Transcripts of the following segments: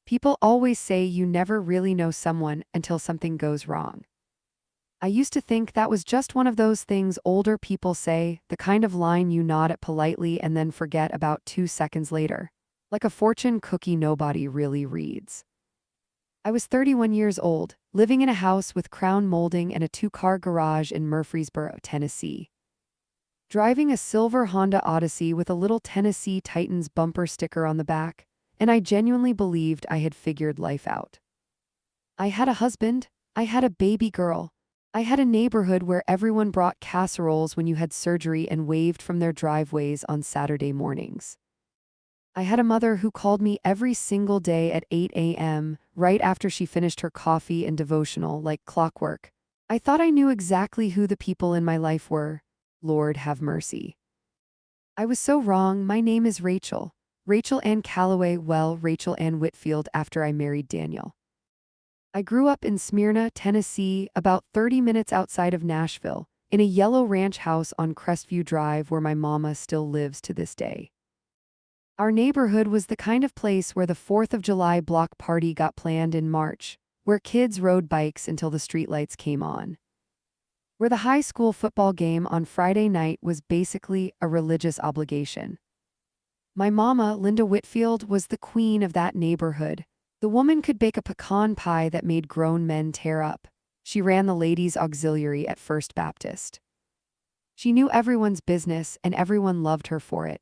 People always say you never really know someone until something goes wrong. I used to think that was just one of those things older people say, the kind of line you nod at politely and then forget about 2 seconds later. Like a fortune cookie nobody really reads. I was 31 years old, living in a house with crown molding and a two-car garage in Murfreesboro, Tennessee. Driving a silver Honda Odyssey with a little Tennessee Titans bumper sticker on the back, and I genuinely believed I had figured life out. I had a husband, I had a baby girl, I had a neighborhood where everyone brought casseroles when you had surgery and waved from their driveways on Saturday mornings. I had a mother who called me every single day at 8 a.m., right after she finished her coffee and devotional like clockwork. I thought I knew exactly who the people in my life were. Lord have mercy. I was so wrong. My name is Rachel. Rachel Ann Calloway, well, Rachel Ann Whitfield after I married Daniel. I grew up in Smyrna, Tennessee, about 30 minutes outside of Nashville, in a yellow ranch house on Crestview Drive where my mama still lives to this day. Our neighborhood was the kind of place where the 4th of July block party got planned in March, where kids rode bikes until the streetlights came on. Where the high school football game on Friday night was basically a religious obligation. My mama, Linda Whitfield, was the queen of that neighborhood. The woman could bake a pecan pie that made grown men tear up. She ran the ladies' auxiliary at First Baptist. She knew everyone's business and everyone loved her for it.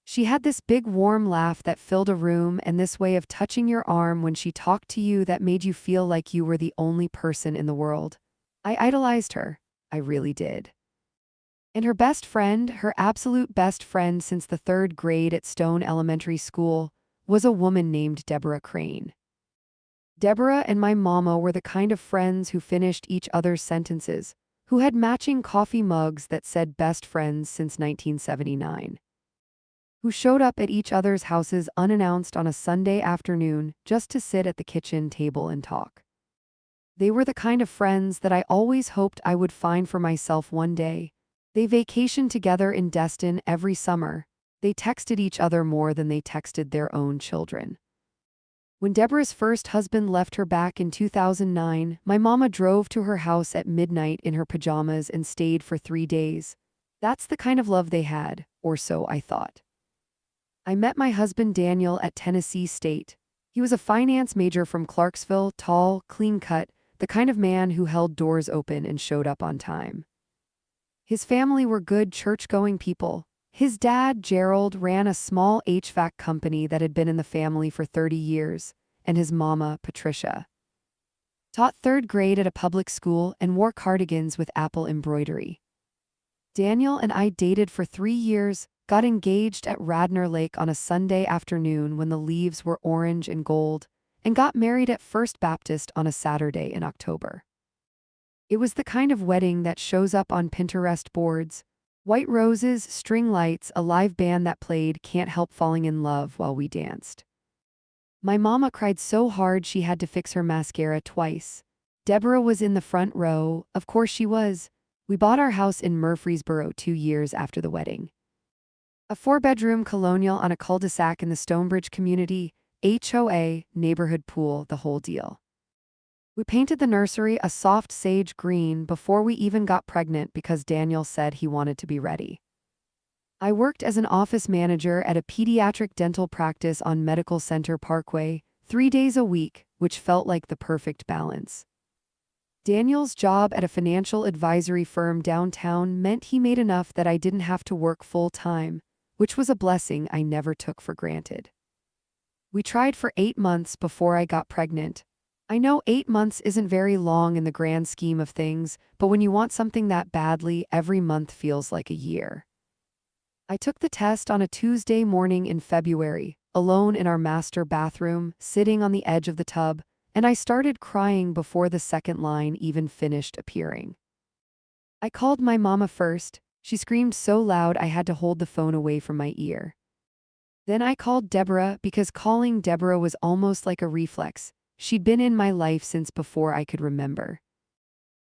She had this big warm laugh that filled a room and this way of touching your arm when she talked to you that made you feel like you were the only person in the world. I idolized her. I really did. And her best friend, her absolute best friend since the 3rd grade at Stone Elementary School, was a woman named Deborah Crane. Deborah and my mama were the kind of friends who finished each other's sentences, who had matching coffee mugs that said best friends since 1979. Who showed up at each other's houses unannounced on a Sunday afternoon just to sit at the kitchen table and talk. They were the kind of friends that I always hoped I would find for myself one day. They vacationed together in Destin every summer. They texted each other more than they texted their own children. When Deborah's first husband left her back in 2009, my mama drove to her house at midnight in her pajamas and stayed for 3 days. That's the kind of love they had, or so I thought. I met my husband Daniel at Tennessee State. He was a finance major from Clarksville, tall, clean-cut, the kind of man who held doors open and showed up on time. His family were good church-going people. His dad, Gerald, ran a small HVAC company that had been in the family for 30 years, and his mama, Patricia, taught 3rd grade at a public school and wore cardigans with apple embroidery. Daniel and I dated for 3 years, got engaged at Radnor Lake on a Sunday afternoon when the leaves were orange and gold, and got married at First Baptist on a Saturday in October. It was the kind of wedding that shows up on Pinterest boards. White roses, string lights, a live band that played Can't Help Falling in Love while we danced. My mama cried so hard she had to fix her mascara twice. Deborah was in the front row, of course she was. We bought our house in Murfreesboro 2 years after the wedding. A 4-bedroom colonial on a cul-de-sac in the Stonebridge community, HOA, neighborhood pool, the whole deal. We painted the nursery a soft sage green before we even got pregnant because Daniel said he wanted to be ready. I worked as an office manager at a pediatric dental practice on Medical Center Parkway, 3 days a week, which felt like the perfect balance. Daniel's job at a financial advisory firm downtown meant he made enough that I didn't have to work full-time, which was a blessing I never took for granted. We tried for 8 months before I got pregnant. I know 8 months isn't very long in the grand scheme of things, but when you want something that badly, every month feels like a year. I took the test on a Tuesday morning in February, alone in our master bathroom, sitting on the edge of the tub, and I started crying before the second line even finished appearing. I called my mama first. She screamed so loud I had to hold the phone away from my ear. Then I called Deborah because calling Deborah was almost like a reflex. She'd been in my life since before I could remember.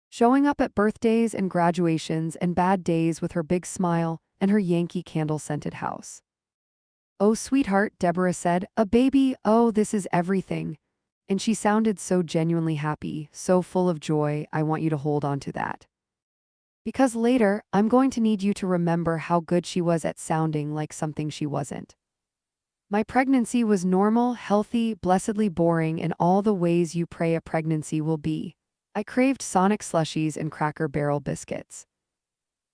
Showing up at birthdays and graduations and bad days with her big smile and her Yankee candle-scented house. "Oh, sweetheart," Deborah said, "a baby, oh, this is everything." And she sounded so genuinely happy, so full of joy. I want you to hold on to that. Because later, I'm going to need you to remember how good she was at sounding like something she wasn't. My pregnancy was normal, healthy, blessedly boring in all the ways you pray a pregnancy will be. I craved Sonic slushies and Cracker Barrel biscuits.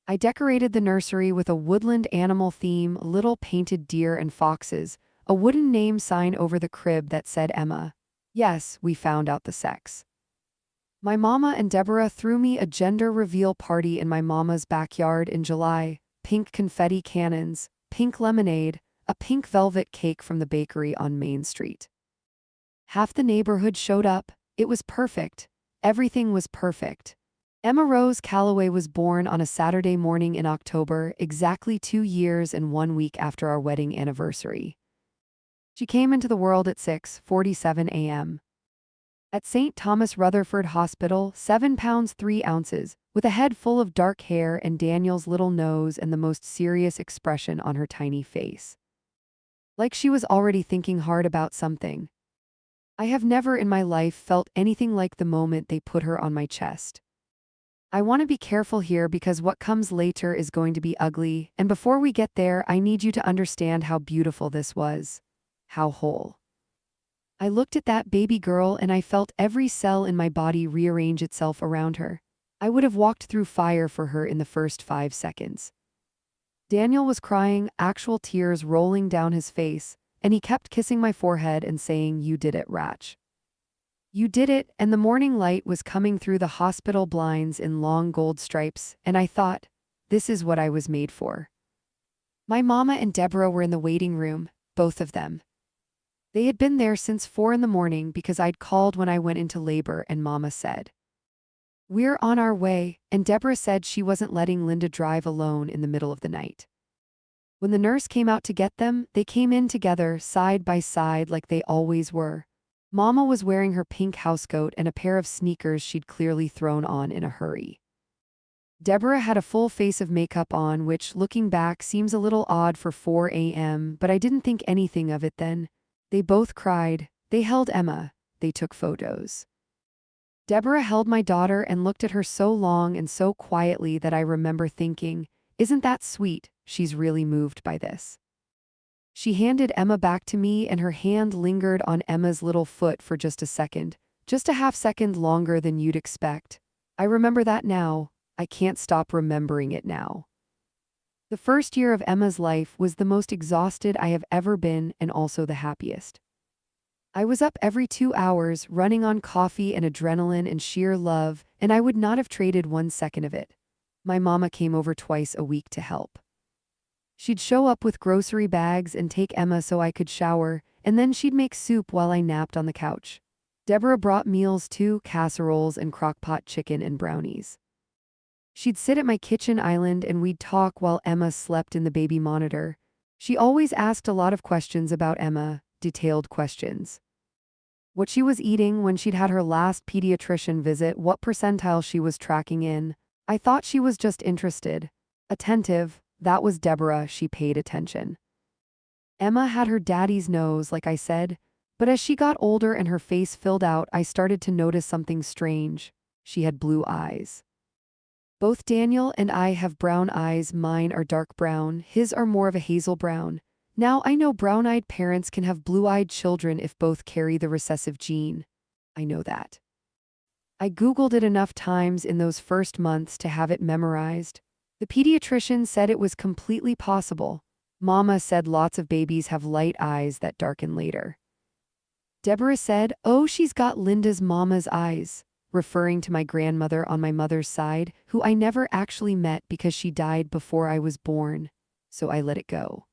I decorated the nursery with a woodland animal theme, little painted deer and foxes, a wooden name sign over the crib that said Emma. Yes, we found out the sex. My mama and Deborah threw me a gender reveal party in my mama's backyard in July. Pink confetti cannons, pink lemonade, a pink velvet cake from the bakery on Main Street. Half the neighborhood showed up. It was perfect. Everything was perfect. Emma Rose Calloway was born on a Saturday morning in October, exactly 2 years and 1 week after our wedding anniversary. She came into the world at 6:47 a.m. at St. Thomas Rutherford Hospital, 7 pounds 3 ounces, with a head full of dark hair and Daniel's little nose and the most serious expression on her tiny face. Like she was already thinking hard about something. I have never in my life felt anything like the moment they put her on my chest. I want to be careful here because what comes later is going to be ugly, and before we get there, I need you to understand how beautiful this was. How whole. I looked at that baby girl and I felt every cell in my body rearrange itself around her. I would have walked through fire for her in the first 5 seconds. Daniel was crying, actual tears rolling down his face, and he kept kissing my forehead and saying, "You did it, Ratch. You did it," and the morning light was coming through the hospital blinds in long gold stripes, and I thought, this is what I was made for. My mama and Deborah were in the waiting room, both of them. They had been there since 4 in the morning because I'd called when I went into labor and Mama said, "We're on our way," and Deborah said she wasn't letting Linda drive alone in the middle of the night. When the nurse came out to get them, they came in together, side by side like they always were. Mama was wearing her pink housecoat and a pair of sneakers she'd clearly thrown on in a hurry. Deborah had a full face of makeup on, which, looking back, seems a little odd for 4 a.m., but I didn't think anything of it then. They both cried. They held Emma. They took photos. Deborah held my daughter and looked at her so long and so quietly that I remember thinking, isn't that sweet? She's really moved by this. She handed Emma back to me and her hand lingered on Emma's little foot for just a second, just a half second longer than you'd expect. I remember that now. I can't stop remembering it now. The first year of Emma's life was the most exhausted I have ever been and also the happiest. I was up every 2 hours, running on coffee and adrenaline and sheer love, and I would not have traded 1 second of it. My mama came over twice a week to help. She'd show up with grocery bags and take Emma so I could shower, and then she'd make soup while I napped on the couch. Deborah brought meals too, casseroles and crockpot chicken and brownies. She'd sit at my kitchen island and we'd talk while Emma slept in the baby monitor. She always asked a lot of questions about Emma, detailed questions. What she was eating when she'd had her last pediatrician visit, what percentile she was tracking in. I thought she was just interested. Attentive. That was Deborah, she paid attention. Emma had her daddy's nose, like I said, but as she got older and her face filled out, I started to notice something strange. She had blue eyes. Both Daniel and I have brown eyes. Mine are dark brown, his are more of a hazel brown. Now I know brown-eyed parents can have blue-eyed children if both carry the recessive gene. I know that. I Googled it enough times in those first months to have it memorized. The pediatrician said it was completely possible. Mama said lots of babies have light eyes that darken later. Deborah said, "Oh, she's got Linda's mama's eyes," referring to my grandmother on my mother's side, who I never actually met because she died before I was born. So I let it go.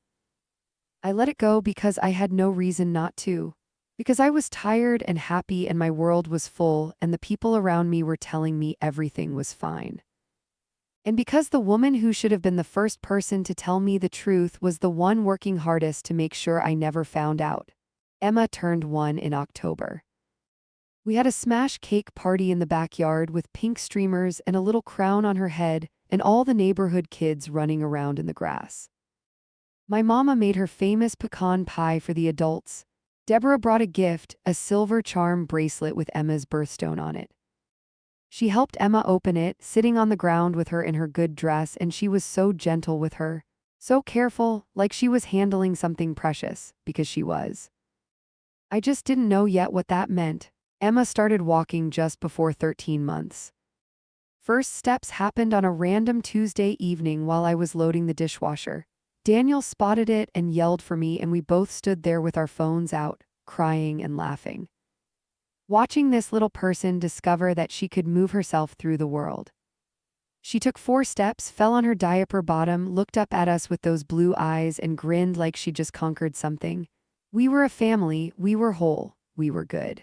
I let it go because I had no reason not to. Because I was tired and happy and my world was full and the people around me were telling me everything was fine. And because the woman who should have been the first person to tell me the truth was the one working hardest to make sure I never found out. Emma turned 1 in October. We had a smash cake party in the backyard with pink streamers and a little crown on her head and all the neighborhood kids running around in the grass. My mama made her famous pecan pie for the adults. Deborah brought a gift, a silver charm bracelet with Emma's birthstone on it. She helped Emma open it, sitting on the ground with her in her good dress, and she was so gentle with her. So careful, like she was handling something precious, because she was. I just didn't know yet what that meant. Emma started walking just before 13 months. First steps happened on a random Tuesday evening while I was loading the dishwasher. Daniel spotted it and yelled for me, and we both stood there with our phones out, crying and laughing. Watching this little person discover that she could move herself through the world. She took 4 steps, fell on her diaper bottom, looked up at us with those blue eyes, and grinned like she just conquered something. We were a family, we were whole, we were good.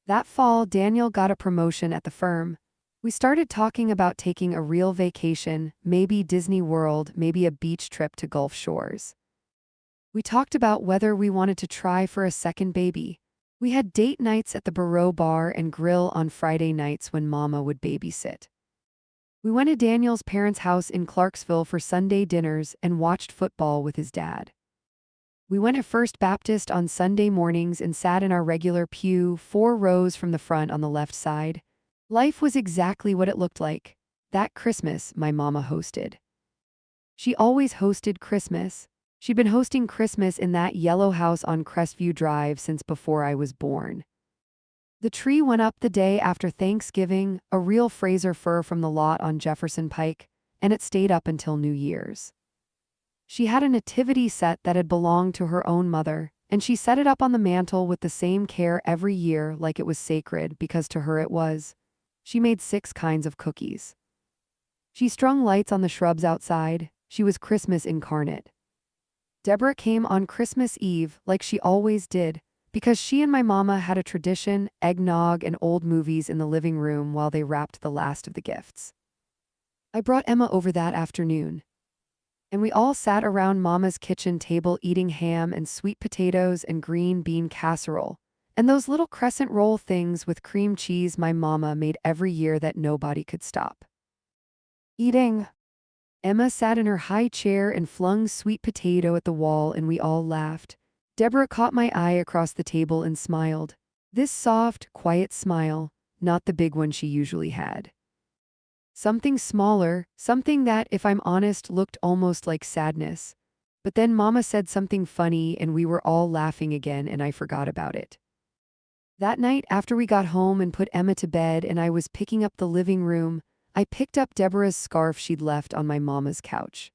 That fall, Daniel got a promotion at the firm. We started talking about taking a real vacation, maybe Disney World, maybe a beach trip to Gulf Shores. We talked about whether we wanted to try for a second baby. We had date nights at the Barreau Bar and Grill on Friday nights when Mama would babysit. We went to Daniel's parents' house in Clarksville for Sunday dinners and watched football with his dad. We went to First Baptist on Sunday mornings and sat in our regular pew, 4 rows from the front on the left side. Life was exactly what it looked like. That Christmas, my mama hosted. She always hosted Christmas. She'd been hosting Christmas in that yellow house on Crestview Drive since before I was born. The tree went up the day after Thanksgiving, a real Fraser fir from the lot on Jefferson Pike, and it stayed up until New Year's. She had a nativity set that had belonged to her own mother, and she set it up on the mantel with the same care every year, like it was sacred, because to her it was. She made 6 kinds of cookies. She strung lights on the shrubs outside. She was Christmas incarnate. Deborah came on Christmas Eve, like she always did, because she and my mama had a tradition, eggnog and old movies in the living room while they wrapped the last of the gifts. I brought Emma over that afternoon, and we all sat around Mama's kitchen table eating ham and sweet potatoes and green bean casserole, and those little crescent roll things with cream cheese my mama made every year that nobody could stop eating. Emma sat in her high chair and flung sweet potato at the wall, and we all laughed. Deborah caught my eye across the table and smiled. This soft, quiet smile, not the big one she usually had. Something smaller, something that, if I'm honest, looked almost like sadness. But then Mama said something funny and we were all laughing again, and I forgot about it. That night, after we got home and put Emma to bed and I was picking up the living room, I picked up Deborah's scarf she'd left on my mama's couch.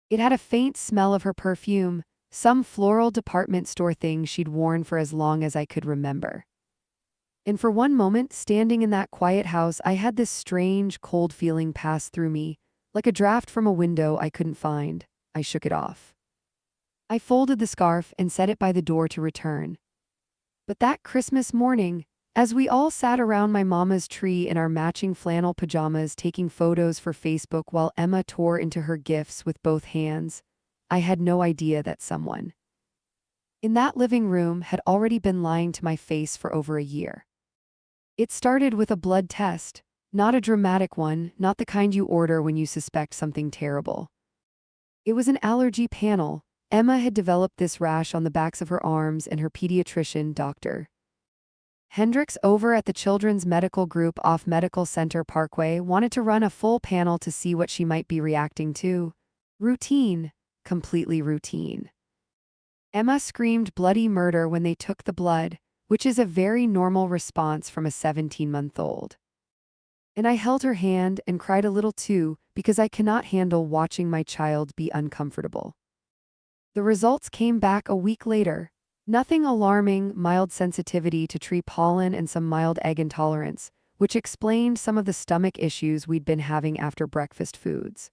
It had a faint smell of her perfume, some floral department store thing she'd worn for as long as I could remember. And for one moment, standing in that quiet house, I had this strange, cold feeling pass through me, like a draft from a window I couldn't find. I shook it off. I folded the scarf and set it by the door to return. But that Christmas morning, as we all sat around my mama's tree in our matching flannel pajamas taking photos for Facebook while Emma tore into her gifts with both hands, I had no idea that someone in that living room had already been lying to my face for over a year. It started with a blood test, not a dramatic one, not the kind you order when you suspect something terrible. It was an allergy panel. Emma had developed this rash on the backs of her arms, and her pediatrician, Dr. Hendricks over at the Children's Medical Group off Medical Center Parkway, wanted to run a full panel to see what she might be reacting to. Routine. Completely routine. Emma screamed bloody murder when they took the blood, which is a very normal response from a 17-month-old. And I held her hand and cried a little too, because I cannot handle watching my child be uncomfortable. The results came back a week later. Nothing alarming, mild sensitivity to tree pollen and some mild egg intolerance, which explained some of the stomach issues we'd been having after breakfast foods.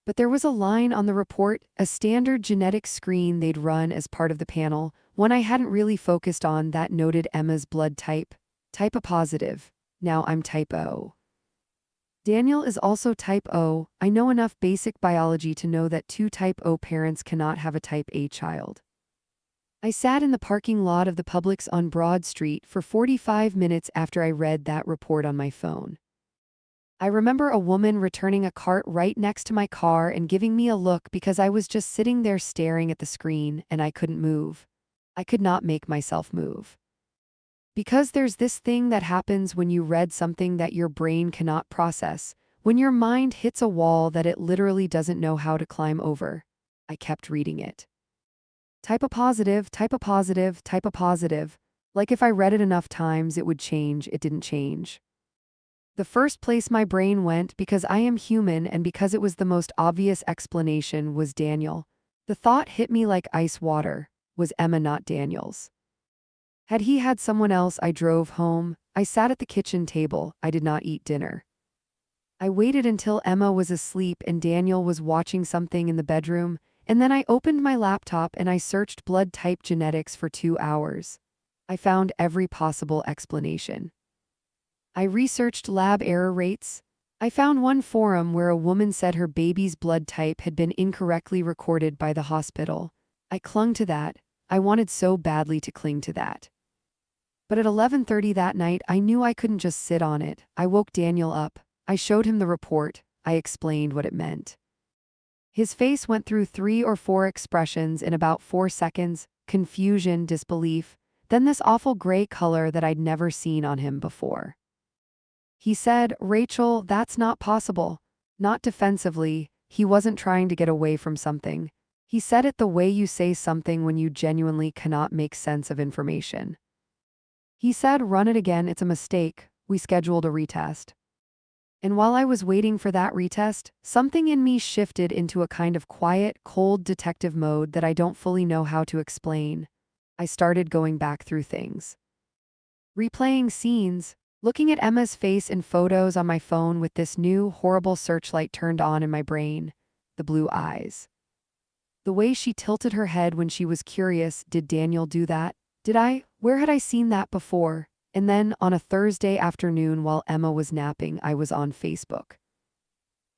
But there was a line on the report, a standard genetic screen they'd run as part of the panel, one I hadn't really focused on, that noted Emma's blood type. Type A positive. Now I'm type O. Daniel is also type O. I know enough basic biology to know that 2 type O parents cannot have a type A child. I sat in the parking lot of the Publix on Broad Street for 45 minutes after I read that report on my phone. I remember a woman returning a cart right next to my car and giving me a look because I was just sitting there staring at the screen and I couldn't move. I could not make myself move. Because there's this thing that happens when you read something that your brain cannot process, when your mind hits a wall that it literally doesn't know how to climb over. I kept reading it. Type a positive, type a positive, type a positive. Like if I read it enough times, it would change. It didn't change. The first place my brain went, because I am human and because it was the most obvious explanation, was Daniel. The thought hit me like ice water. Was Emma not Daniel's? Had he had someone else? I drove home. I sat at the kitchen table. I did not eat dinner. I waited until Emma was asleep and Daniel was watching something in the bedroom, and then I opened my laptop and I searched blood type genetics for 2 hours. I found every possible explanation. I researched lab error rates. I found one forum where a woman said her baby's blood type had been incorrectly recorded by the hospital. I clung to that. I wanted so badly to cling to that. But at 11:30 that night, I knew I couldn't just sit on it. I woke Daniel up. I showed him the report. I explained what it meant. His face went through 3 or 4 expressions in about 4 seconds: confusion, disbelief, then this awful gray color that I'd never seen on him before. He said, "Rachel, that's not possible." Not defensively. He wasn't trying to get away from something. He said it the way you say something when you genuinely cannot make sense of information. He said, "Run it again, it's a mistake." We scheduled a retest. And while I was waiting for that retest, something in me shifted into a kind of quiet, cold detective mode that I don't fully know how to explain. I started going back through things. Replaying scenes, looking at Emma's face in photos on my phone with this new, horrible searchlight turned on in my brain. The blue eyes. The way she tilted her head when she was curious. Did Daniel do that? Did I? Where had I seen that before? And then, on a Thursday afternoon while Emma was napping, I was on Facebook.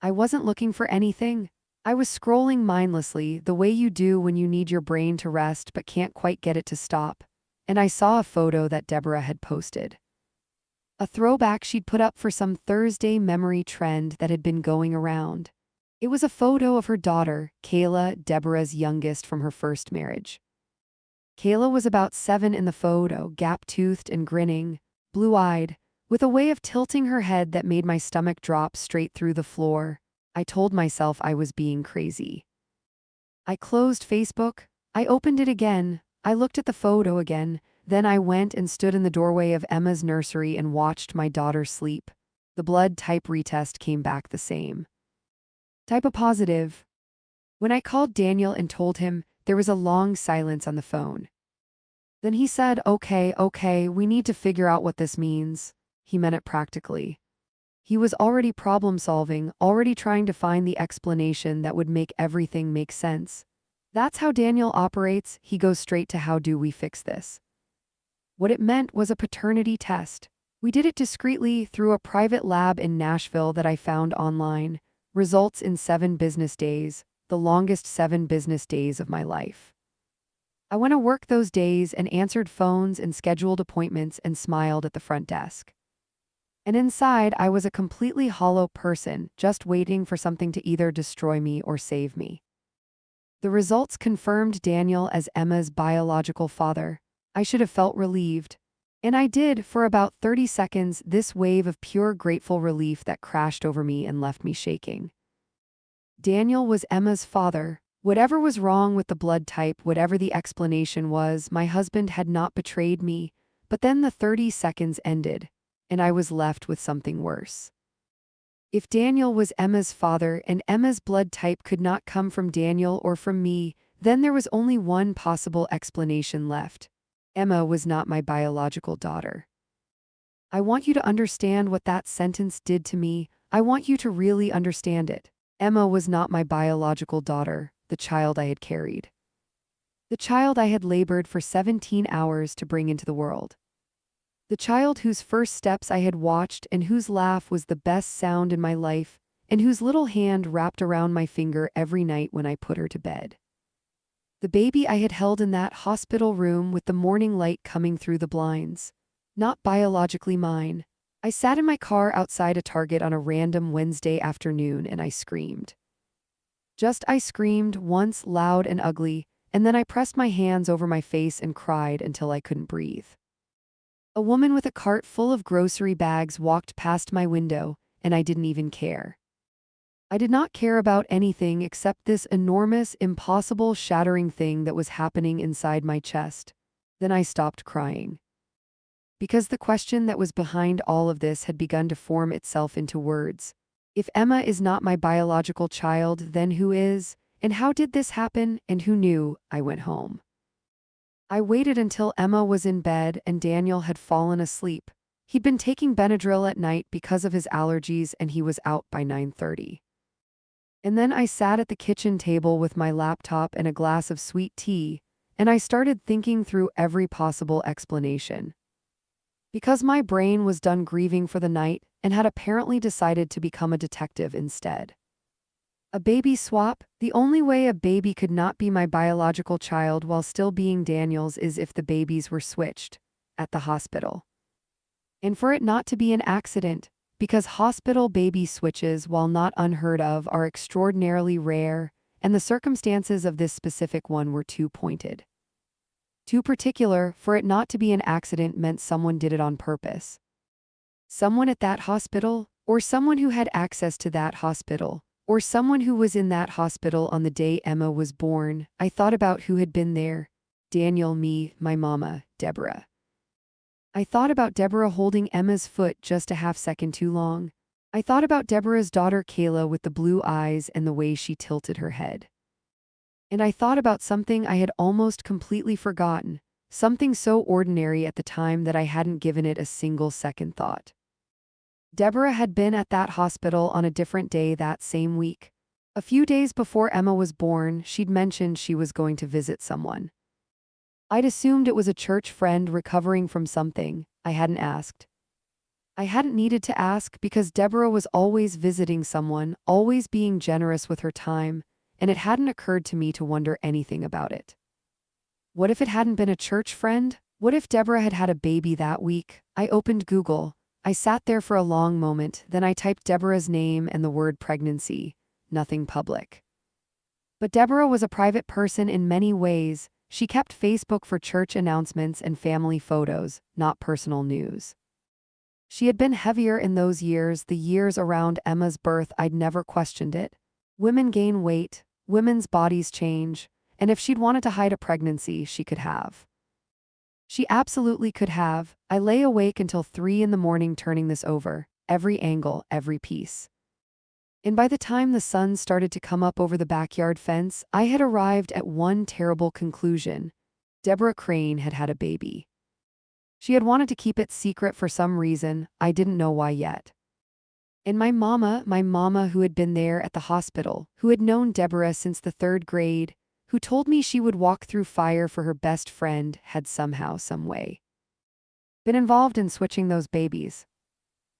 I wasn't looking for anything. I was scrolling mindlessly, the way you do when you need your brain to rest but can't quite get it to stop. And I saw a photo that Deborah had posted. A throwback she'd put up for some Thursday memory trend that had been going around. It was a photo of her daughter, Kayla, Deborah's youngest from her first marriage. Kayla was about 7 in the photo, gap-toothed and grinning, blue-eyed, with a way of tilting her head that made my stomach drop straight through the floor. I told myself I was being crazy. I closed Facebook. I opened it again. I looked at the photo again. Then I went and stood in the doorway of Emma's nursery and watched my daughter sleep. The blood type retest came back the same. Type a positive. When I called Daniel and told him, there was a long silence on the phone. Then he said, okay, we need to figure out what this means. He meant it practically. He was already problem-solving, already trying to find the explanation that would make everything make sense. That's how Daniel operates. He goes straight to how do we fix this. What it meant was a paternity test. We did it discreetly through a private lab in Nashville that I found online. Results in 7 business days, the longest 7 business days of my life. I went to work those days and answered phones and scheduled appointments and smiled at the front desk. And inside, I was a completely hollow person, just waiting for something to either destroy me or save me. The results confirmed Daniel as Emma's biological father. I should have felt relieved. And I did for about 30 seconds, this wave of pure grateful relief that crashed over me and left me shaking. Daniel was Emma's father. Whatever was wrong with the blood type, whatever the explanation was, my husband had not betrayed me. But then the 30 seconds ended, and I was left with something worse. If Daniel was Emma's father and Emma's blood type could not come from Daniel or from me, then there was only one possible explanation left. Emma was not my biological daughter. I want you to understand what that sentence did to me. I want you to really understand it. Emma was not my biological daughter, the child I had carried. The child I had labored for 17 hours to bring into the world. The child whose first steps I had watched and whose laugh was the best sound in my life, and whose little hand wrapped around my finger every night when I put her to bed. The baby I had held in that hospital room with the morning light coming through the blinds. Not biologically mine. I sat in my car outside a Target on a random Wednesday afternoon and I screamed. I screamed once loud and ugly, and then I pressed my hands over my face and cried until I couldn't breathe. A woman with a cart full of grocery bags walked past my window, and I didn't even care. I did not care about anything except this enormous, impossible, shattering thing that was happening inside my chest. Then I stopped crying. Because the question that was behind all of this had begun to form itself into words. If Emma is not my biological child, then who is? And how did this happen? And who knew? I went home. I waited until Emma was in bed and Daniel had fallen asleep. He'd been taking Benadryl at night because of his allergies and he was out by 9:30. And then I sat at the kitchen table with my laptop and a glass of sweet tea, and I started thinking through every possible explanation. Because my brain was done grieving for the night and had apparently decided to become a detective instead. A baby swap? The only way a baby could not be my biological child while still being Daniel's is if the babies were switched at the hospital. And for it not to be an accident, because hospital baby switches, while not unheard of, are extraordinarily rare, and the circumstances of this specific one were too pointed. Too particular for it not to be an accident meant someone did it on purpose. Someone at that hospital, or someone who had access to that hospital, or someone who was in that hospital on the day Emma was born. I thought about who had been there. Daniel, me, my mama, Deborah. I thought about Deborah holding Emma's foot just a half second too long. I thought about Deborah's daughter Kayla with the blue eyes and the way she tilted her head. And I thought about something I had almost completely forgotten, something so ordinary at the time that I hadn't given it a single second thought. Deborah had been at that hospital on a different day that same week. A few days before Emma was born, she'd mentioned she was going to visit someone. I'd assumed it was a church friend recovering from something. I hadn't asked. I hadn't needed to ask because Deborah was always visiting someone, always being generous with her time, and it hadn't occurred to me to wonder anything about it. What if it hadn't been a church friend? What if Deborah had had a baby that week? I opened Google. I sat there for a long moment, then I typed Deborah's name and the word pregnancy. Nothing public. But Deborah was a private person in many ways. She kept Facebook for church announcements and family photos, not personal news. She had been heavier in those years, the years around Emma's birth. I'd never questioned it. Women gain weight, women's bodies change, and if she'd wanted to hide a pregnancy, she could have. She absolutely could have. I lay awake until 3 a.m. turning this over, every angle, every piece. And by the time the sun started to come up over the backyard fence, I had arrived at one terrible conclusion. Deborah Crane had had a baby. She had wanted to keep it secret for some reason, I didn't know why yet. And my mama who had been there at the hospital, who had known Deborah since the 3rd grade, who told me she would walk through fire for her best friend, had somehow, some way been involved in switching those babies.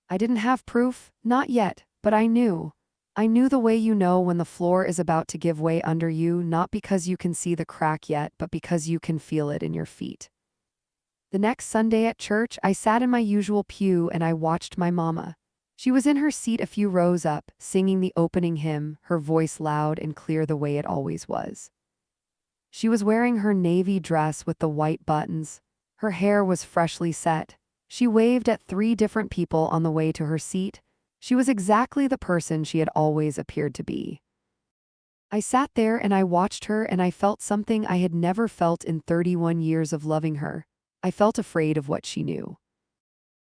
I didn't have proof, not yet, but I knew. I knew the way you know when the floor is about to give way under you, not because you can see the crack yet, but because you can feel it in your feet. The next Sunday at church, I sat in my usual pew and I watched my mama. She was in her seat a few rows up, singing the opening hymn, her voice loud and clear the way it always was. She was wearing her navy dress with the white buttons. Her hair was freshly set. She waved at 3 different people on the way to her seat. She was exactly the person she had always appeared to be. I sat there and I watched her and I felt something I had never felt in 31 years of loving her. I felt afraid of what she knew.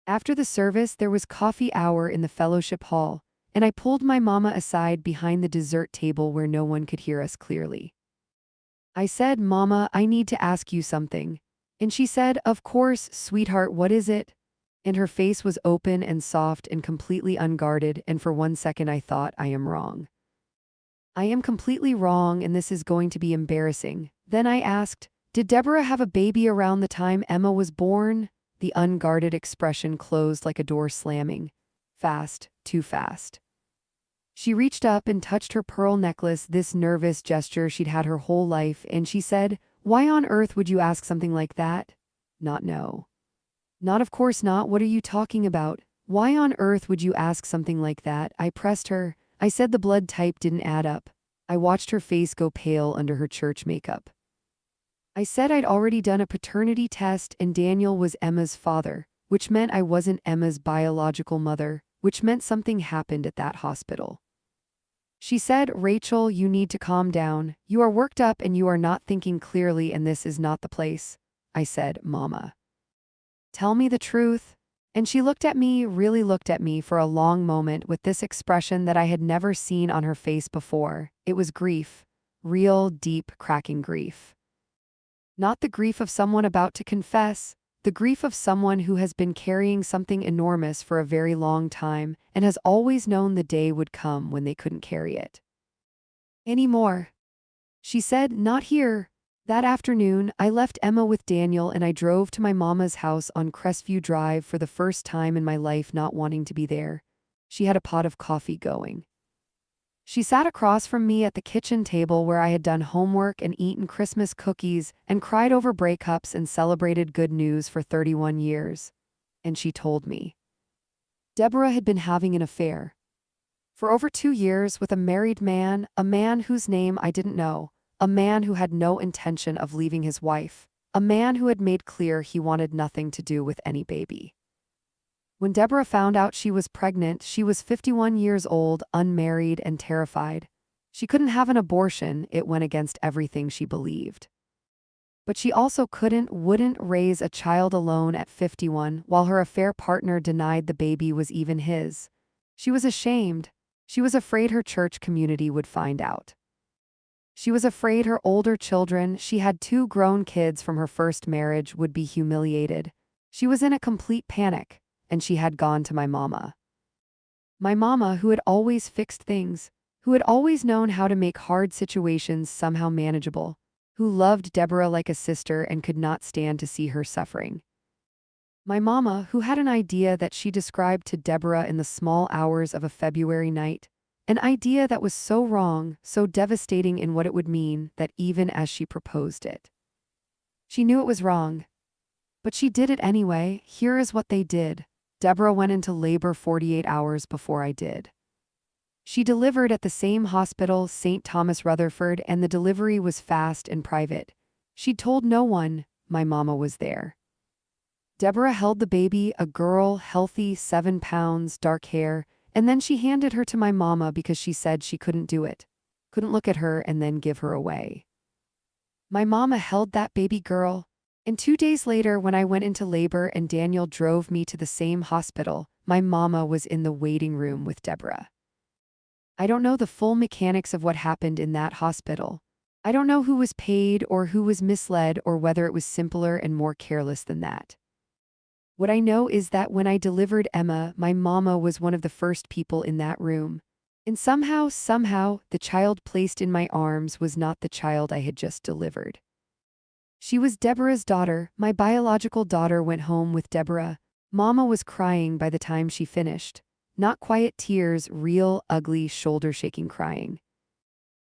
After the service, there was coffee hour in the fellowship hall, and I pulled my mama aside behind the dessert table where no one could hear us clearly. I said, "Mama, I need to ask you something." And she said, "Of course, sweetheart, what is it?" And her face was open and soft and completely unguarded, and for one second I thought, I am wrong. I am completely wrong and this is going to be embarrassing. Then I asked, "Did Deborah have a baby around the time Emma was born?" The unguarded expression closed like a door slamming. Fast, too fast. She reached up and touched her pearl necklace, this nervous gesture she'd had her whole life, and she said, "Why on earth would you ask something like that?" Not no. Not of course not, what are you talking about? Why on earth would you ask something like that? I pressed her. I said the blood type didn't add up. I watched her face go pale under her church makeup. I said I'd already done a paternity test and Daniel was Emma's father, which meant I wasn't Emma's biological mother, which meant something happened at that hospital. She said, Rachel, you need to calm down. You are worked up and you are not thinking clearly and this is not the place. I said, Mama. Tell me the truth. And she looked at me, really looked at me for a long moment with this expression that I had never seen on her face before. It was grief. Real, deep, cracking grief. Not the grief of someone about to confess, the grief of someone who has been carrying something enormous for a very long time and has always known the day would come when they couldn't carry it anymore. She said, not here. That afternoon, I left Emma with Daniel and I drove to my mama's house on Crestview Drive for the first time in my life not wanting to be there. She had a pot of coffee going. She sat across from me at the kitchen table where I had done homework and eaten Christmas cookies and cried over breakups and celebrated good news for 31 years. And she told me Deborah had been having an affair for over 2 years with a married man, a man whose name I didn't know, a man who had no intention of leaving his wife, a man who had made clear he wanted nothing to do with any baby. When Deborah found out she was pregnant, she was 51 years old, unmarried, and terrified. She couldn't have an abortion, it went against everything she believed. But she also wouldn't raise a child alone at 51, while her affair partner denied the baby was even his. She was ashamed. She was afraid her church community would find out. She was afraid her older children, she had 2 grown kids from her first marriage, would be humiliated. She was in a complete panic. And she had gone to my mama. My mama, who had always fixed things, who had always known how to make hard situations somehow manageable, who loved Deborah like a sister and could not stand to see her suffering. My mama, who had an idea that she described to Deborah in the small hours of a February night, an idea that was so wrong, so devastating in what it would mean that even as she proposed it, she knew it was wrong. But she did it anyway. Here is what they did. Deborah went into labor 48 hours before I did. She delivered at the same hospital, St. Thomas Rutherford, and the delivery was fast and private. She'd told no one. My mama was there. Deborah held the baby, a girl, healthy, 7 pounds, dark hair, and then she handed her to my mama because she said she couldn't do it. Couldn't look at her and then give her away. My mama held that baby girl. And 2 days later, when I went into labor and Daniel drove me to the same hospital, my mama was in the waiting room with Deborah. I don't know the full mechanics of what happened in that hospital. I don't know who was paid or who was misled or whether it was simpler and more careless than that. What I know is that when I delivered Emma, my mama was one of the first people in that room. And somehow, the child placed in my arms was not the child I had just delivered. She was Deborah's daughter. My biological daughter went home with Deborah. Mama was crying by the time she finished. Not quiet tears, real, ugly, shoulder-shaking crying.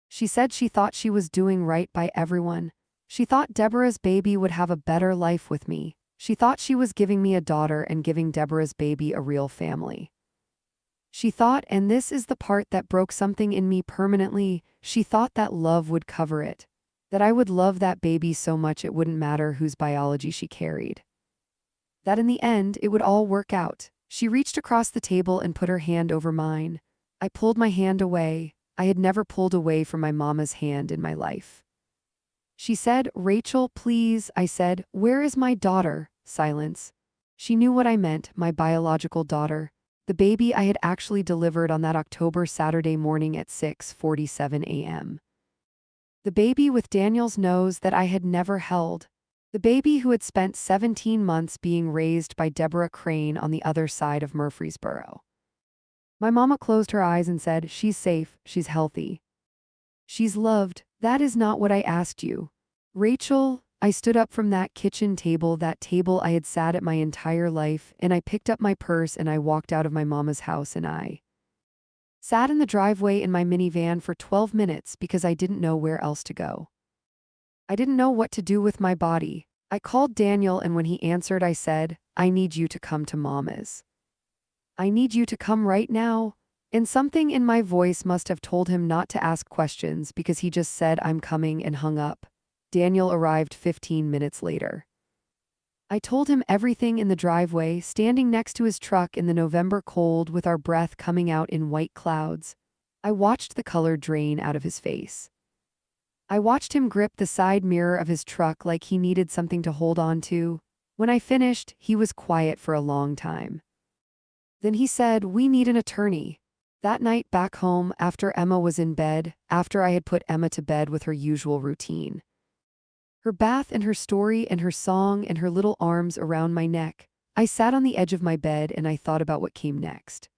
She said she thought she was doing right by everyone. She thought Deborah's baby would have a better life with me. She thought she was giving me a daughter and giving Deborah's baby a real family. She thought, and this is the part that broke something in me permanently, she thought that love would cover it. That I would love that baby so much it wouldn't matter whose biology she carried. That in the end, it would all work out. She reached across the table and put her hand over mine. I pulled my hand away. I had never pulled away from my mama's hand in my life. She said, Rachel, please. I said, where is my daughter? Silence. She knew what I meant, my biological daughter. The baby I had actually delivered on that October Saturday morning at 6:47 a.m. The baby with Daniel's nose that I had never held. The baby who had spent 17 months being raised by Deborah Crane on the other side of Murfreesboro. My mama closed her eyes and said, she's safe, she's healthy. She's loved. That is not what I asked you. Rachel, I stood up from that kitchen table, that table I had sat at my entire life, and I picked up my purse and I walked out of my mama's house and I sat in the driveway in my minivan for 12 minutes because I didn't know where else to go. I didn't know what to do with my body. I called Daniel and when he answered I said, I need you to come to Mama's. I need you to come right now. And something in my voice must have told him not to ask questions because he just said, I'm coming, and hung up. Daniel arrived 15 minutes later. I told him everything in the driveway, standing next to his truck in the November cold with our breath coming out in white clouds. I watched the color drain out of his face. I watched him grip the side mirror of his truck like he needed something to hold on to. When I finished, he was quiet for a long time. Then he said, we need an attorney. That night back home, after Emma was in bed, after I had put Emma to bed with her usual routine. Her bath and her story and her song and her little arms around my neck, I sat on the edge of my bed and I thought about what came next.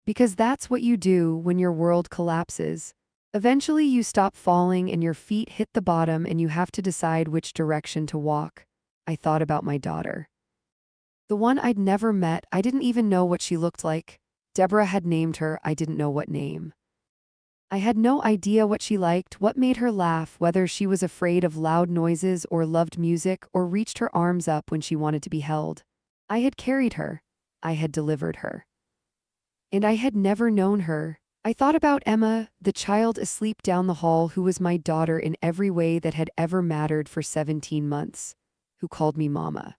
Because that's what you do when your world collapses. Eventually you stop falling and your feet hit the bottom and you have to decide which direction to walk. I thought about my daughter. The one I'd never met, I didn't even know what she looked like. Deborah had named her, I didn't know what name. I had no idea what she liked, what made her laugh, whether she was afraid of loud noises or loved music or reached her arms up when she wanted to be held. I had carried her. I had delivered her. And I had never known her. I thought about Emma, the child asleep down the hall who was my daughter in every way that had ever mattered for 17 months, who called me mama,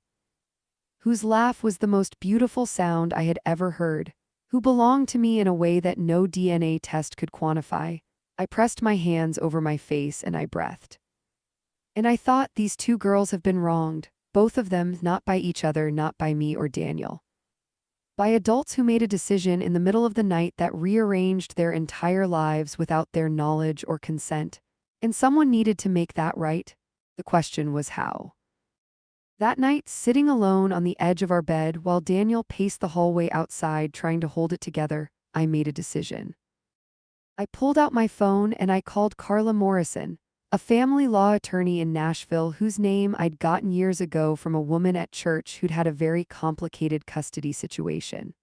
whose laugh was the most beautiful sound I had ever heard, who belonged to me in a way that no DNA test could quantify. I pressed my hands over my face and I breathed. And I thought, these two girls have been wronged, both of them, not by each other, not by me or Daniel. By adults who made a decision in the middle of the night that rearranged their entire lives without their knowledge or consent. And someone needed to make that right. The question was how. That night, sitting alone on the edge of our bed while Daniel paced the hallway outside trying to hold it together, I made a decision. I pulled out my phone and I called Carla Morrison, a family law attorney in Nashville whose name I'd gotten years ago from a woman at church who'd had a very complicated custody situation.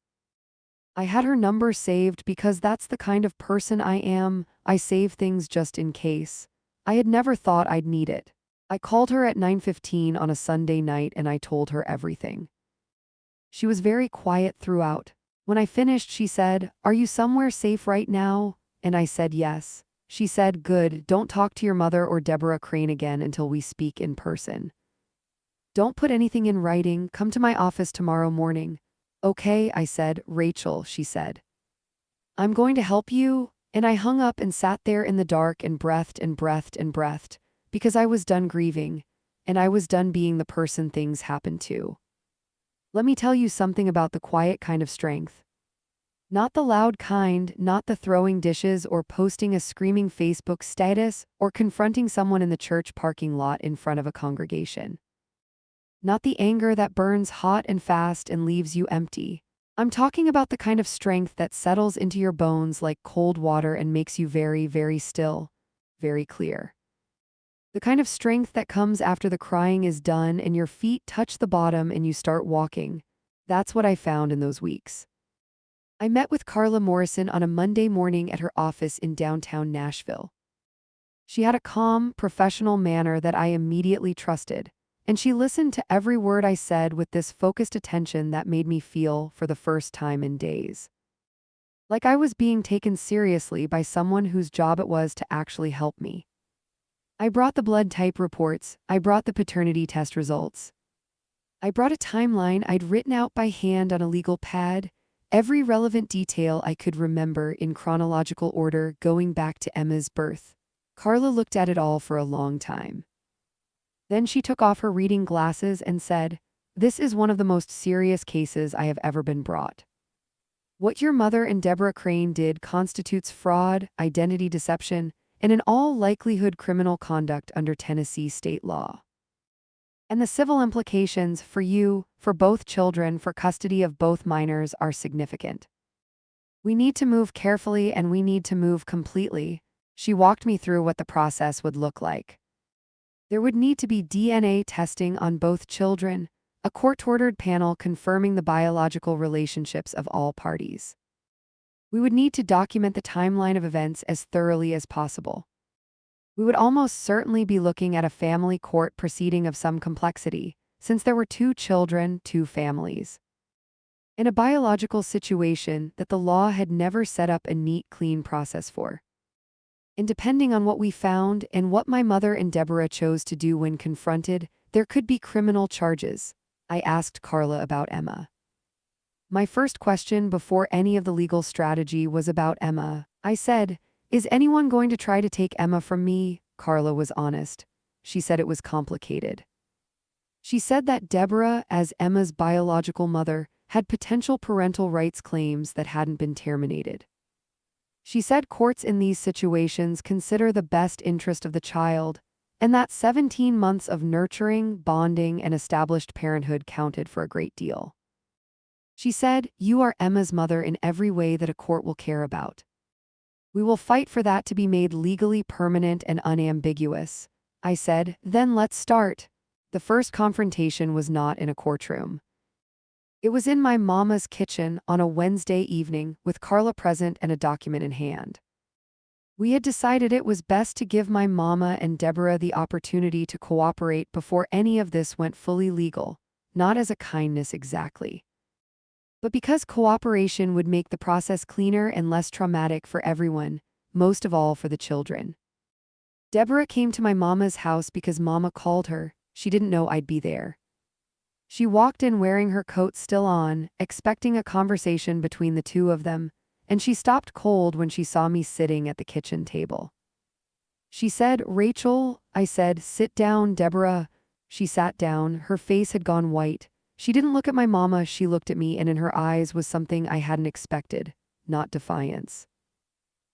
I had her number saved because that's the kind of person I am. I save things just in case. I had never thought I'd need it. I called her at 9:15 on a Sunday night and I told her everything. She was very quiet throughout. When I finished, she said, "Are you somewhere safe right now?" And I said yes. She said, "Good, don't talk to your mother or Deborah Crane again until we speak in person. Don't put anything in writing, come to my office tomorrow morning." "Okay," I said. "Rachel," she said, "I'm going to help you." And I hung up and sat there in the dark and breathed and breathed and breathed, because I was done grieving, and I was done being the person things happened to. Let me tell you something about the quiet kind of strength. Not the loud kind, not the throwing dishes or posting a screaming Facebook status or confronting someone in the church parking lot in front of a congregation. Not the anger that burns hot and fast and leaves you empty. I'm talking about the kind of strength that settles into your bones like cold water and makes you very, very still, very clear. The kind of strength that comes after the crying is done and your feet touch the bottom and you start walking. That's what I found in those weeks. I met with Carla Morrison on a Monday morning at her office in downtown Nashville. She had a calm, professional manner that I immediately trusted, and she listened to every word I said with this focused attention that made me feel, for the first time in days, like I was being taken seriously by someone whose job it was to actually help me. I brought the blood type reports, I brought the paternity test results. I brought a timeline I'd written out by hand on a legal pad, every relevant detail I could remember in chronological order going back to Emma's birth. Carla looked at it all for a long time. Then she took off her reading glasses and said, "This is one of the most serious cases I have ever been brought. What your mother and Deborah Crane did constitutes fraud, identity deception, and in all likelihood criminal conduct under Tennessee state law. And the civil implications for you, for both children, for custody of both minors are significant. We need to move carefully and we need to move completely." She walked me through what the process would look like. There would need to be DNA testing on both children, a court-ordered panel confirming the biological relationships of all parties. We would need to document the timeline of events as thoroughly as possible. We would almost certainly be looking at a family court proceeding of some complexity, since there were two children, two families. in a biological situation that the law had never set up a neat, clean process for. And depending on what we found and what my mother and Deborah chose to do when confronted, there could be criminal charges. I asked Carla about Emma. My first question before any of the legal strategy was about Emma. I said, "Is anyone going to try to take Emma from me?" Carla was honest. She said it was complicated. She said that Deborah, as Emma's biological mother, had potential parental rights claims that hadn't been terminated. She said courts in these situations consider the best interest of the child, and that 17 months of nurturing, bonding, and established parenthood counted for a great deal. She said, "You are Emma's mother in every way that a court will care about. We will fight for that to be made legally permanent and unambiguous." I said, "Then let's start." The first confrontation was not in a courtroom. It was in my mama's kitchen on a Wednesday evening with Carla present and a document in hand. We had decided it was best to give my mama and Deborah the opportunity to cooperate before any of this went fully legal, not as a kindness exactly, but because cooperation would make the process cleaner and less traumatic for everyone, most of all for the children. Deborah came to my mama's house because Mama called her. She didn't know I'd be there. She walked in wearing her coat still on, expecting a conversation between the two of them, and she stopped cold when she saw me sitting at the kitchen table. She said, "Rachel," I said, "Sit down, Deborah." She sat down, her face had gone white. She didn't look at my mama, she looked at me, and in her eyes was something I hadn't expected, not defiance.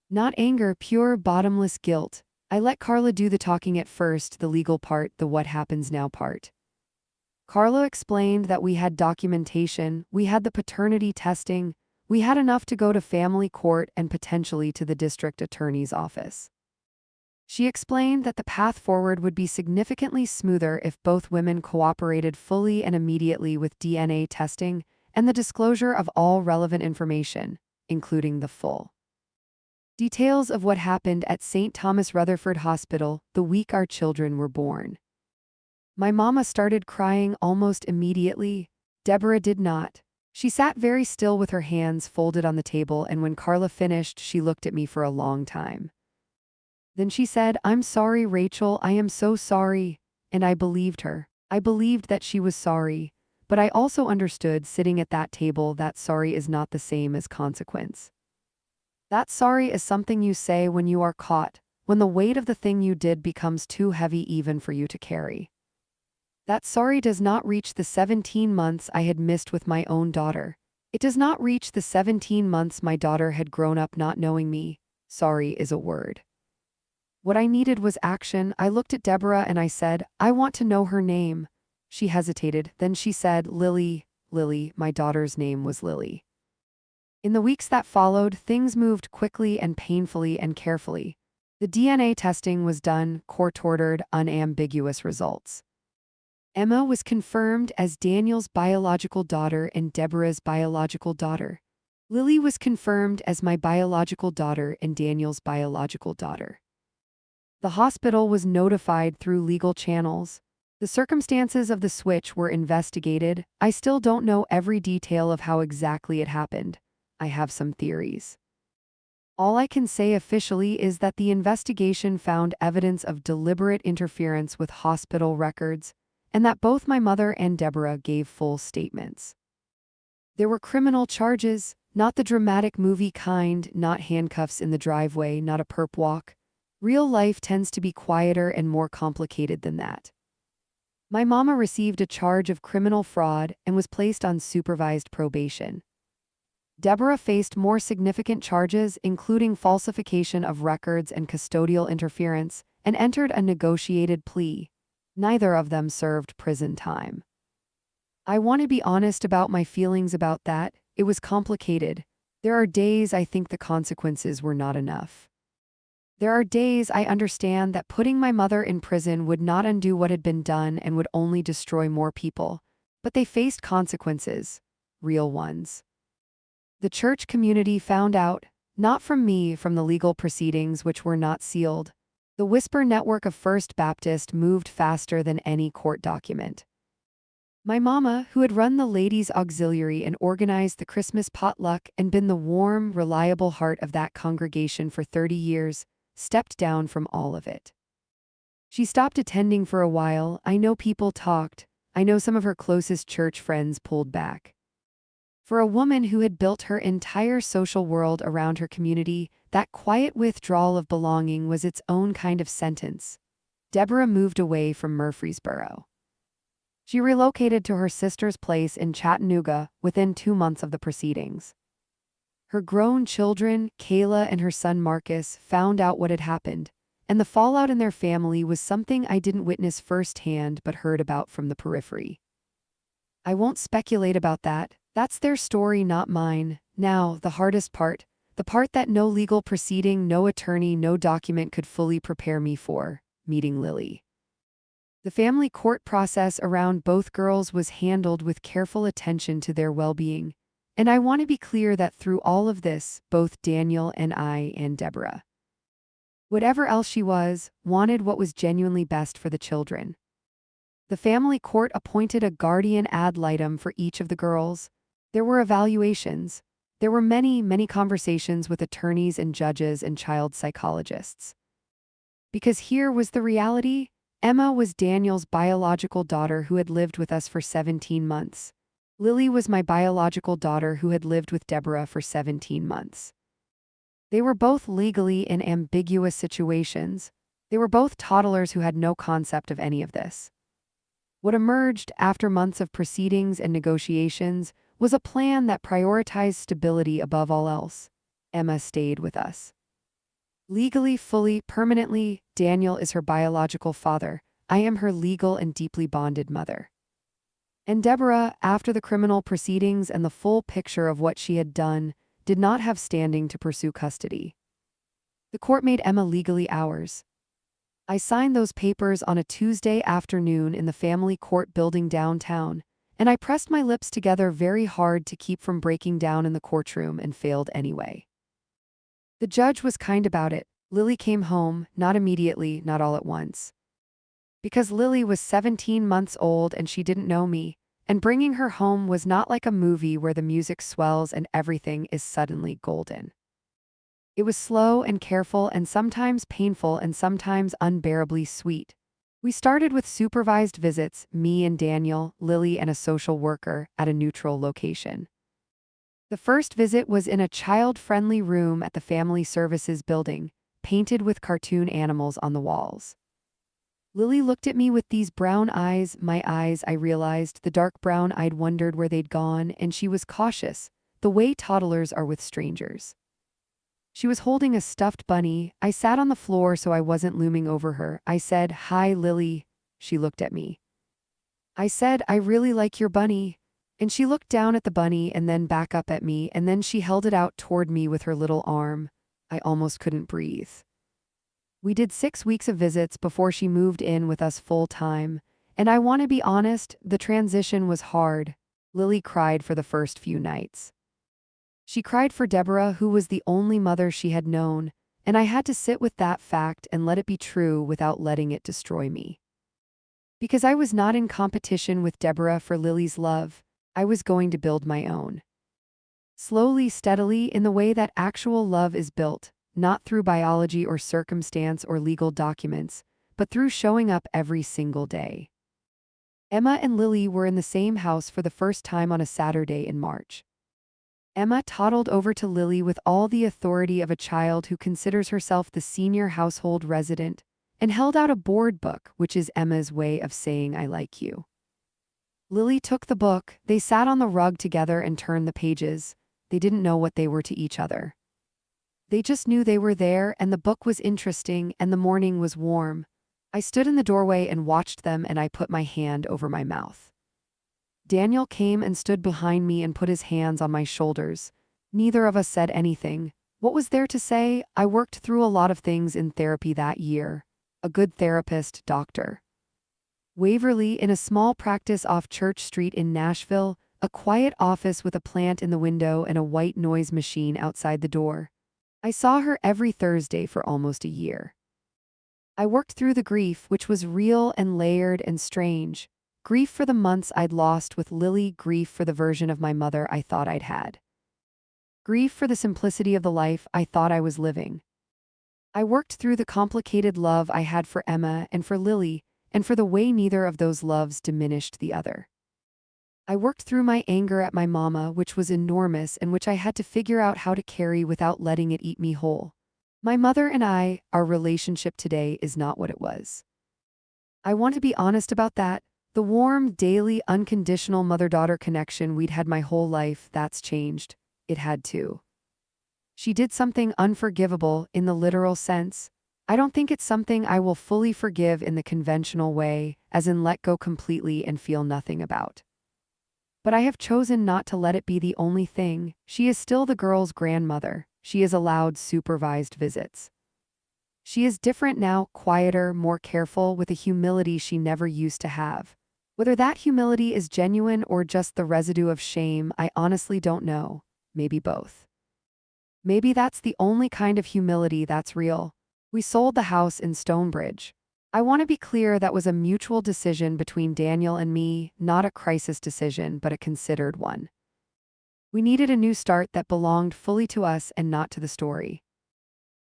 Not anger, pure, bottomless guilt. I let Carla do the talking at first, the legal part, the what happens now part. Carla explained that we had documentation, we had the paternity testing, we had enough to go to family court and potentially to the district attorney's office. She explained that the path forward would be significantly smoother if both women cooperated fully and immediately with DNA testing and the disclosure of all relevant information, including the full details of what happened at St. Thomas Rutherford Hospital the week our children were born. My mama started crying almost immediately. Deborah did not. She sat very still with her hands folded on the table, and when Carla finished, she looked at me for a long time. Then she said, "I'm sorry, Rachel, I am so sorry." And I believed her. I believed that she was sorry, but I also understood sitting at that table that sorry is not the same as consequence. That sorry is something you say when you are caught, when the weight of the thing you did becomes too heavy even for you to carry. That sorry does not reach the 17 months I had missed with my own daughter. It does not reach the 17 months my daughter had grown up not knowing me. Sorry is a word. What I needed was action. I looked at Deborah and I said, "I want to know her name." She hesitated, then she said, "Lily." Lily, my daughter's name was Lily. In the weeks that followed, things moved quickly and painfully and carefully. The DNA testing was done, court-ordered, unambiguous results. Emma was confirmed as Daniel's biological daughter and Deborah's biological daughter. Lily was confirmed as my biological daughter and Daniel's biological daughter. The hospital was notified through legal channels. The circumstances of the switch were investigated. I still don't know every detail of how exactly it happened. I have some theories. All I can say officially is that the investigation found evidence of deliberate interference with hospital records, and that both my mother and Deborah gave full statements. There were criminal charges, not the dramatic movie kind, not handcuffs in the driveway, not a perp walk. Real life tends to be quieter and more complicated than that. My mama received a charge of criminal fraud and was placed on supervised probation. Deborah faced more significant charges, including falsification of records and custodial interference, and entered a negotiated plea. Neither of them served prison time. I want to be honest about my feelings about that. It was complicated. There are days I think the consequences were not enough. There are days I understand that putting my mother in prison would not undo what had been done and would only destroy more people. But they faced consequences, real ones. The church community found out, not from me, from the legal proceedings which were not sealed. The Whisper network of First Baptist moved faster than any court document. My mama, who had run the ladies' auxiliary and organized the Christmas potluck and been the warm, reliable heart of that congregation for 30 years, stepped down from all of it. She stopped attending for a while. I know people talked. I know some of her closest church friends pulled back. For a woman who had built her entire social world around her community, that quiet withdrawal of belonging was its own kind of sentence. Deborah moved away from Murfreesboro. She relocated to her sister's place in Chattanooga within 2 months of the proceedings. Her grown children, Kayla and her son Marcus, found out what had happened, and the fallout in their family was something I didn't witness firsthand but heard about from the periphery. I won't speculate about that. That's their story, not mine. Now, the hardest part, the part that no legal proceeding, no attorney, no document could fully prepare me for, meeting Lily. The family court process around both girls was handled with careful attention to their well-being, and I want to be clear that through all of this, both Daniel and I and Deborah, whatever else she was, wanted what was genuinely best for the children. The family court appointed a guardian ad litem for each of the girls. There were evaluations. There were many, many conversations with attorneys and judges and child psychologists. Because here was the reality. Emma was Daniel's biological daughter who had lived with us for 17 months. Lily was my biological daughter who had lived with Deborah for 17 months. They were both legally in ambiguous situations. They were both toddlers who had no concept of any of this. What emerged after months of proceedings and negotiations was a plan that prioritized stability above all else. Emma stayed with us. Legally, fully, permanently, Daniel is her biological father. I am her legal and deeply bonded mother. And Deborah, after the criminal proceedings and the full picture of what she had done, did not have standing to pursue custody. The court made Emma legally ours. I signed those papers on a Tuesday afternoon in the family court building downtown, and I pressed my lips together very hard to keep from breaking down in the courtroom and failed anyway. The judge was kind about it. Lily came home, not immediately, not all at once. Because Lily was 17 months old and she didn't know me, and bringing her home was not like a movie where the music swells and everything is suddenly golden. It was slow and careful and sometimes painful and sometimes unbearably sweet. We started with supervised visits, me and Daniel, Lily and a social worker, at a neutral location. The first visit was in a child-friendly room at the Family Services building, painted with cartoon animals on the walls. Lily looked at me with these brown eyes, my eyes, I realized, the dark brown I'd wondered where they'd gone, and she was cautious, the way toddlers are with strangers. She was holding a stuffed bunny. I sat on the floor so I wasn't looming over her. I said, "Hi, Lily." She looked at me. I said, "I really like your bunny." And she looked down at the bunny and then back up at me, and then she held it out toward me with her little arm. I almost couldn't breathe. We did 6 weeks of visits before she moved in with us full time, and I want to be honest, the transition was hard. Lily cried for the first few nights. She cried for Deborah, who was the only mother she had known, and I had to sit with that fact and let it be true without letting it destroy me. Because I was not in competition with Deborah for Lily's love, I was going to build my own. Slowly, steadily, in the way that actual love is built, not through biology or circumstance or legal documents, but through showing up every single day. Emma and Lily were in the same house for the first time on a Saturday in March. Emma toddled over to Lily with all the authority of a child who considers herself the senior household resident, and held out a board book, which is Emma's way of saying "I like you." Lily took the book, they sat on the rug together and turned the pages. They didn't know what they were to each other. They just knew they were there, and the book was interesting, and the morning was warm. I stood in the doorway and watched them, and I put my hand over my mouth. Daniel came and stood behind me and put his hands on my shoulders. Neither of us said anything. What was there to say? I worked through a lot of things in therapy that year. A good therapist, doctor. Waverly, in a small practice off Church Street in Nashville, a quiet office with a plant in the window and a white noise machine outside the door. I saw her every Thursday for almost a year. I worked through the grief, which was real and layered and strange. Grief for the months I'd lost with Lily, grief for the version of my mother I thought I'd had. Grief for the simplicity of the life I thought I was living. I worked through the complicated love I had for Emma and for Lily, and for the way neither of those loves diminished the other. I worked through my anger at my mama, which was enormous and which I had to figure out how to carry without letting it eat me whole. My mother and I, our relationship today is not what it was. I want to be honest about that. The warm, daily, unconditional mother-daughter connection we'd had my whole life, that's changed. It had to. She did something unforgivable in the literal sense. I don't think it's something I will fully forgive in the conventional way, as in let go completely and feel nothing about. But I have chosen not to let it be the only thing. She is still the girl's grandmother. She is allowed supervised visits. She is different now, quieter, more careful, with a humility she never used to have. Whether that humility is genuine or just the residue of shame, I honestly don't know. Maybe both. Maybe that's the only kind of humility that's real. We sold the house in Stonebridge. I want to be clear that was a mutual decision between Daniel and me, not a crisis decision, but a considered one. We needed a new start that belonged fully to us and not to the story.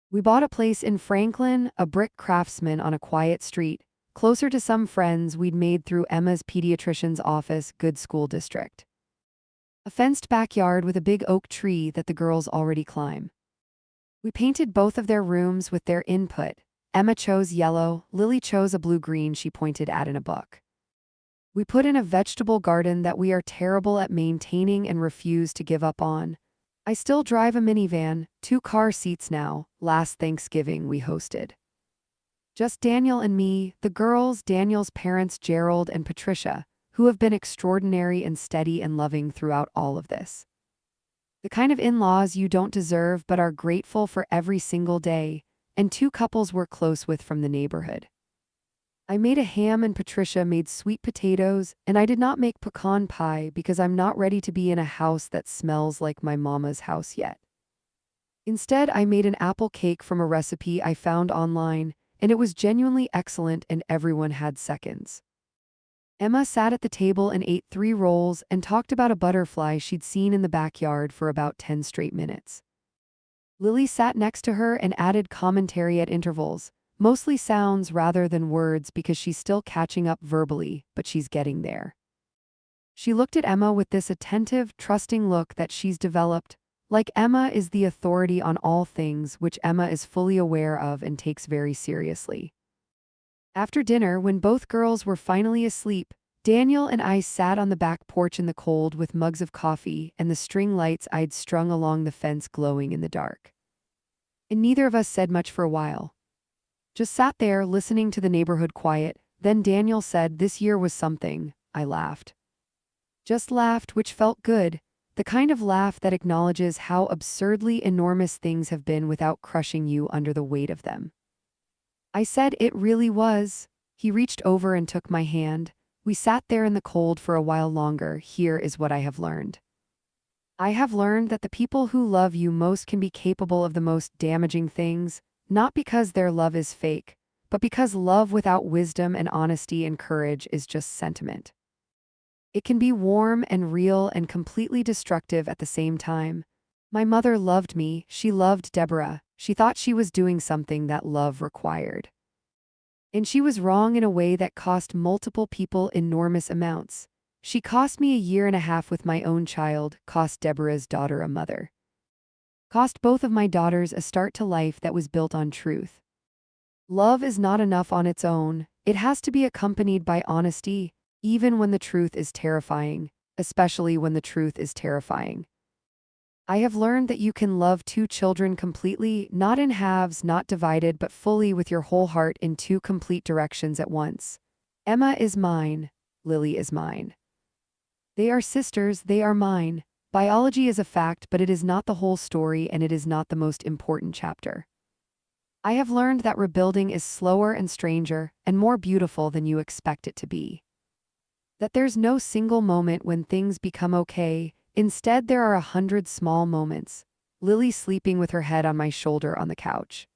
We bought a place in Franklin, a brick craftsman on a quiet street, closer to some friends we'd made through Emma's pediatrician's office, good school district. A fenced backyard with a big oak tree that the girls already climb. We painted both of their rooms with their input. Emma chose yellow, Lily chose a blue-green she pointed at in a book. We put in a vegetable garden that we are terrible at maintaining and refuse to give up on. I still drive a minivan, 2 car seats now. Last Thanksgiving we hosted. Just Daniel and me, the girls, Daniel's parents Gerald and Patricia, who have been extraordinary and steady and loving throughout all of this. The kind of in-laws you don't deserve but are grateful for every single day, and 2 couples we're close with from the neighborhood. I made a ham and Patricia made sweet potatoes, and I did not make pecan pie because I'm not ready to be in a house that smells like my mama's house yet. Instead, I made an apple cake from a recipe I found online, and it was genuinely excellent and everyone had seconds. Emma sat at the table and ate 3 rolls and talked about a butterfly she'd seen in the backyard for about 10 straight minutes. Lily sat next to her and added commentary at intervals, mostly sounds rather than words because she's still catching up verbally, but she's getting there. She looked at Emma with this attentive, trusting look that she's developed, like Emma is the authority on all things, which Emma is fully aware of and takes very seriously. After dinner, when both girls were finally asleep, Daniel and I sat on the back porch in the cold with mugs of coffee and the string lights I'd strung along the fence glowing in the dark. And neither of us said much for a while. Just sat there listening to the neighborhood quiet. Then Daniel said this year was something. I laughed. Just laughed, which felt good, the kind of laugh that acknowledges how absurdly enormous things have been without crushing you under the weight of them. I said it really was. He reached over and took my hand. We sat there in the cold for a while longer. Here is what I have learned. I have learned that the people who love you most can be capable of the most damaging things, not because their love is fake, but because love without wisdom and honesty and courage is just sentiment. It can be warm and real and completely destructive at the same time. My mother loved me, she loved Deborah, she thought she was doing something that love required. And she was wrong in a way that cost multiple people enormous amounts. She cost me 1.5 years with my own child, cost Deborah's daughter a mother. Cost both of my daughters a start to life that was built on truth. Love is not enough on its own, it has to be accompanied by honesty, even when the truth is terrifying, especially when the truth is terrifying. I have learned that you can love 2 children completely, not in halves, not divided, but fully with your whole heart in 2 complete directions at once. Emma is mine, Lily is mine. They are sisters, they are mine. Biology is a fact, but it is not the whole story and it is not the most important chapter. I have learned that rebuilding is slower and stranger and more beautiful than you expect it to be. That there's no single moment when things become okay, instead there are 100 small moments. Lily sleeping with her head on my shoulder on the couch.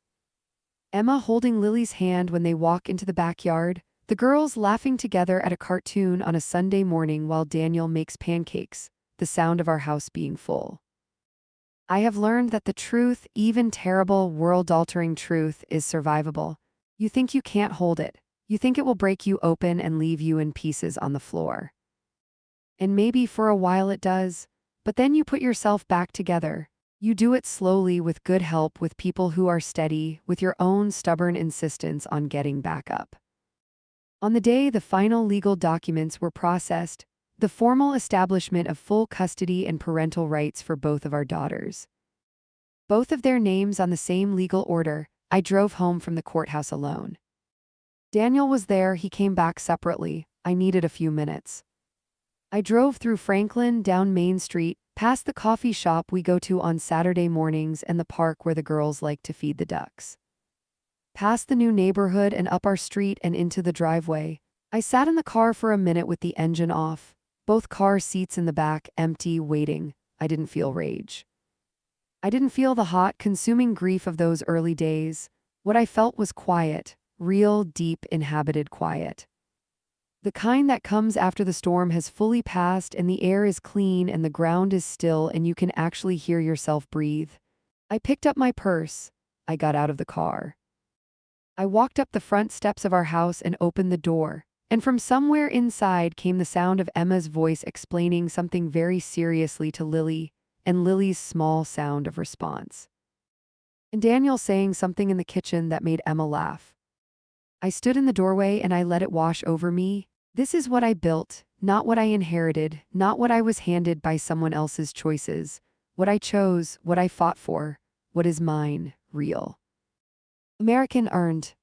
Emma holding Lily's hand when they walk into the backyard, The girls laughing together at a cartoon on a Sunday morning while Daniel makes pancakes, the sound of our house being full. I have learned that the truth, even terrible, world-altering truth, is survivable. You think you can't hold it. You think it will break you open and leave you in pieces on the floor. And maybe for a while it does, but then you put yourself back together. You do it slowly with good help, with people who are steady, with your own stubborn insistence on getting back up. On the day the final legal documents were processed, the formal establishment of full custody and parental rights for both of our daughters, both of their names on the same legal order, I drove home from the courthouse alone. Daniel was there, he came back separately. I needed a few minutes. I drove through Franklin, down Main Street, past the coffee shop we go to on Saturday mornings and the park where the girls like to feed the ducks. Past the new neighborhood and up our street and into the driveway. I sat in the car for a minute with the engine off, both car seats in the back empty, waiting. I didn't feel rage. I didn't feel the hot, consuming grief of those early days. What I felt was quiet, real, deep, inhabited quiet. The kind that comes after the storm has fully passed and the air is clean and the ground is still and you can actually hear yourself breathe. I picked up my purse. I got out of the car. I walked up the front steps of our house and opened the door, and from somewhere inside came the sound of Emma's voice explaining something very seriously to Lily, and Lily's small sound of response. And Daniel saying something in the kitchen that made Emma laugh. I stood in the doorway and I let it wash over me. This is what I built, not what I inherited, not what I was handed by someone else's choices, what I chose, what I fought for, what is mine, real. American earned,